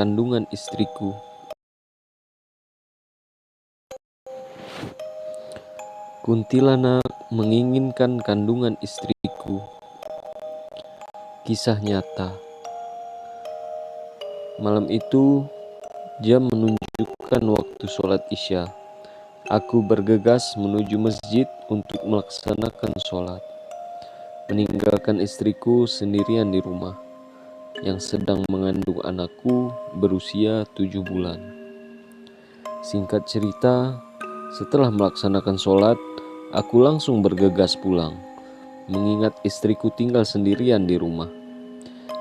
kandungan istriku. Kuntilanak menginginkan kandungan istriku. Kisah nyata. Malam itu, jam menunjukkan waktu sholat Isya. Aku bergegas menuju masjid untuk melaksanakan sholat, meninggalkan istriku sendirian di rumah yang sedang mengandung anakku berusia 7 bulan. Singkat cerita, setelah melaksanakan sholat, aku langsung bergegas pulang, mengingat istriku tinggal sendirian di rumah.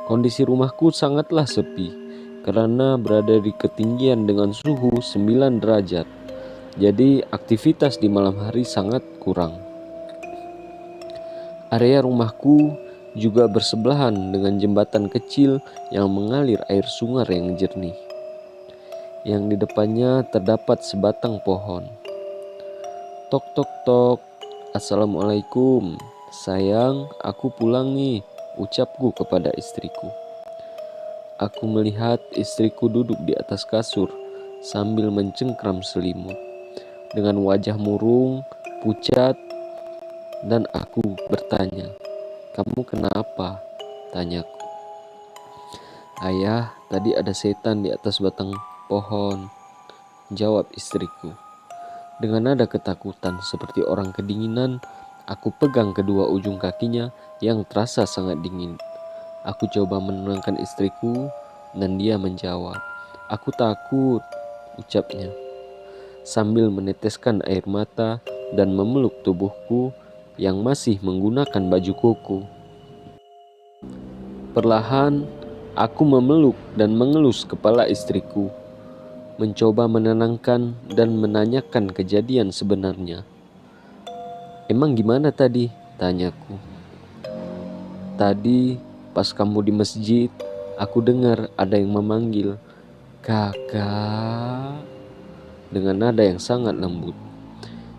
Kondisi rumahku sangatlah sepi, karena berada di ketinggian dengan suhu 9 derajat. Jadi aktivitas di malam hari sangat kurang. Area rumahku juga bersebelahan dengan jembatan kecil yang mengalir air sungai yang jernih. Yang di depannya terdapat sebatang pohon. Tok tok tok. Assalamualaikum. Sayang, aku pulang nih, ucapku kepada istriku. Aku melihat istriku duduk di atas kasur sambil mencengkram selimut dengan wajah murung, pucat, dan aku bertanya, "Kamu kenapa?" tanyaku. "Ayah, tadi ada setan di atas batang pohon," jawab istriku. Dengan nada ketakutan seperti orang kedinginan, aku pegang kedua ujung kakinya yang terasa sangat dingin. Aku coba menenangkan istriku dan dia menjawab, "Aku takut," ucapnya, sambil meneteskan air mata dan memeluk tubuhku yang masih menggunakan baju koko. Perlahan, aku memeluk dan mengelus kepala istriku, mencoba menenangkan dan menanyakan kejadian sebenarnya. "Emang gimana tadi?" tanyaku. "Tadi pas kamu di masjid, aku dengar ada yang memanggil, 'Kakak,' dengan nada yang sangat lembut.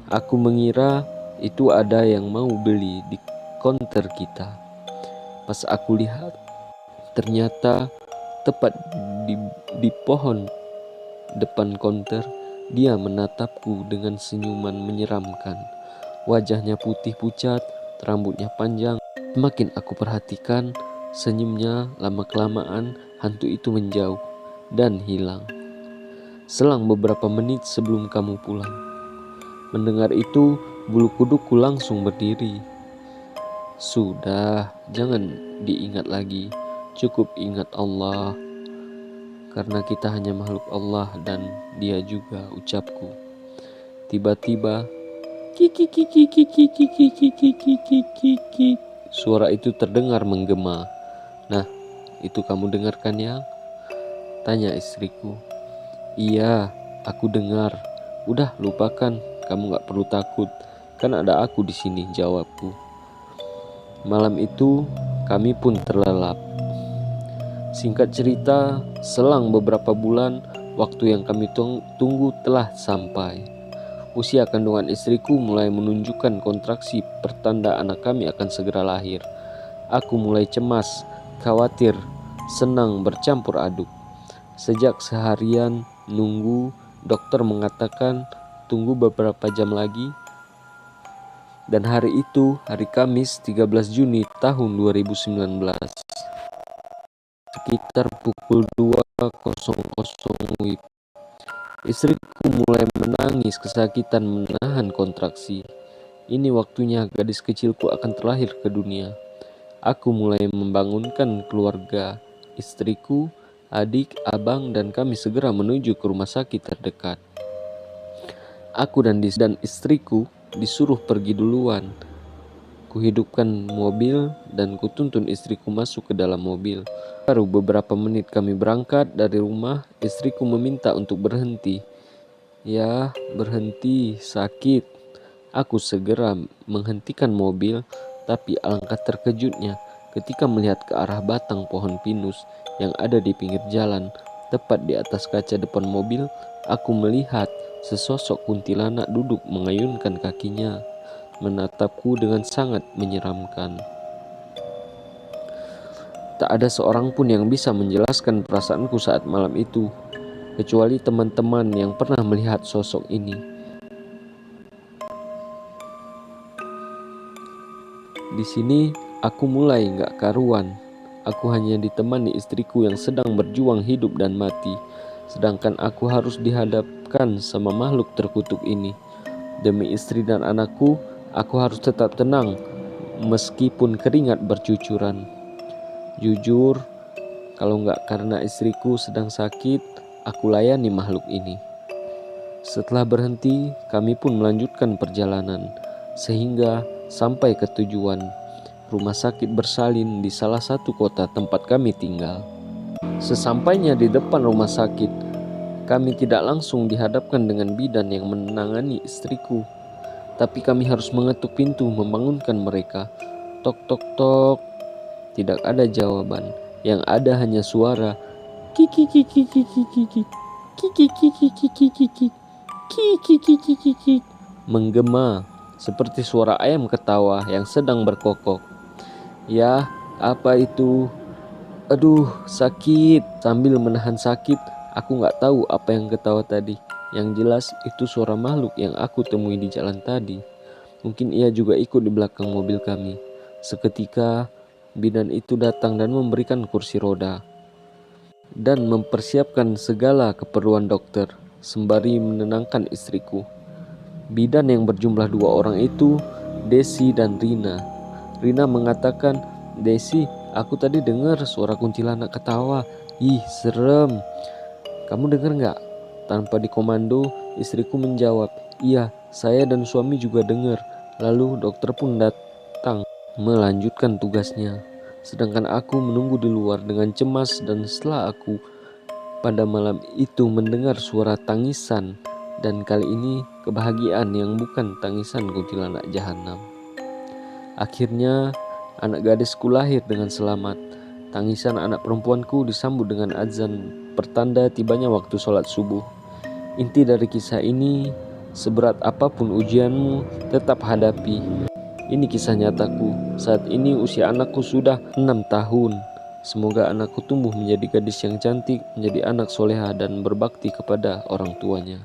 Aku mengira itu ada yang mau beli di konter kita. Pas aku lihat, ternyata tepat di pohon depan konter, dia menatapku dengan senyuman menyeramkan. Wajahnya putih pucat, rambutnya panjang. Semakin aku perhatikan, senyumnya lama-kelamaan hantu itu menjauh dan hilang. Selang beberapa menit sebelum kamu pulang. Mendengar itu, bulu kudukku langsung berdiri. Sudah, jangan diingat lagi. Cukup ingat Allah. Karena kita hanya makhluk Allah dan dia juga, ucapku. Tiba-tiba, kiki. Suara itu terdengar menggema. "Nah, itu kamu dengarkan ya?" tanya istriku. "Iya, aku dengar. Udah lupakan, kamu gak perlu takut. Kan ada aku di sini," jawabku. Malam itu kami pun terlelap. Singkat cerita, selang beberapa bulan, waktu yang kami tunggu telah sampai. Usia kandungan istriku mulai menunjukkan kontraksi pertanda anak kami akan segera lahir. Aku mulai cemas, khawatir, senang bercampur aduk. Sejak seharian nunggu, dokter mengatakan tunggu beberapa jam lagi. Dan hari itu, hari Kamis 13 Juni tahun 2019, sekitar pukul 2.00 WIB, istriku mulai menangis kesakitan menahan kontraksi. Ini waktunya gadis kecilku akan terlahir ke dunia. Aku mulai membangunkan keluarga, istriku, adik, abang, dan kami segera menuju ke rumah sakit terdekat. Aku dan istriku disuruh pergi duluan. Kuhidupkan mobil dan kutuntun istriku masuk ke dalam mobil. Baru beberapa menit kami berangkat dari rumah, istriku meminta untuk berhenti. "Ya, berhenti, sakit." Aku segera menghentikan mobil, tapi alangkah terkejutnya ketika melihat ke arah batang pohon pinus yang ada di pinggir jalan. Tepat di atas kaca depan mobil, aku melihat sesosok kuntilanak duduk mengayunkan kakinya, menatapku dengan sangat menyeramkan. Tak ada seorang pun yang bisa menjelaskan perasaanku saat malam itu, kecuali teman-teman yang pernah melihat sosok ini. Di sini aku mulai gak karuan. Aku hanya ditemani istriku yang sedang berjuang hidup dan mati, sedangkan aku harus dihadapkan sama makhluk terkutuk ini. Demi istri dan anakku, aku harus tetap tenang meskipun keringat bercucuran. Jujur, kalau nggak karena istriku sedang sakit, aku layani makhluk ini. Setelah berhenti, kami pun melanjutkan perjalanan, sehingga sampai ke tujuan, rumah sakit bersalin di salah satu kota tempat kami tinggal. Sesampainya di depan rumah sakit, kami tidak langsung dihadapkan dengan bidan yang menangani istriku, tapi kami harus mengetuk pintu membangunkan mereka. Tok tok tok. Tidak ada jawaban. Yang ada hanya suara kiki kiki kiki kiki kiki kiki kiki kiki kiki kiki kiki menggema seperti suara ayam ketawa yang sedang berkokok. Ya, apa itu? Aduh, sakit. Sambil menahan sakit, aku gak tahu apa yang ketawa tadi. Yang jelas itu suara makhluk yang aku temui di jalan tadi. Mungkin ia juga ikut di belakang mobil kami. Seketika bidan itu datang dan memberikan kursi roda dan mempersiapkan segala keperluan dokter sembari menenangkan istriku. Bidan yang berjumlah 2 orang itu Desi dan Rina. Rina mengatakan, "Desi, aku tadi dengar suara kuntilanak ketawa. Ih, serem. Kamu dengar gak?" Tanpa dikomando, istriku menjawab, "Iya, saya dan suami juga dengar." Lalu dokter pun datang melanjutkan tugasnya. Sedangkan aku menunggu di luar dengan cemas, dan setelah aku pada malam itu mendengar suara tangisan, dan kali ini kebahagiaan yang bukan tangisan kuntilanak jahanam. Akhirnya anak gadisku lahir dengan selamat. Tangisan anak perempuanku disambut dengan azan pertanda tibanya waktu sholat subuh. Inti dari kisah ini, seberat apapun ujianmu, tetap hadapi. Ini kisah nyataku. Saat ini usia anakku sudah 6 tahun. Semoga anakku tumbuh menjadi gadis yang cantik, menjadi anak soleha dan berbakti kepada orang tuanya.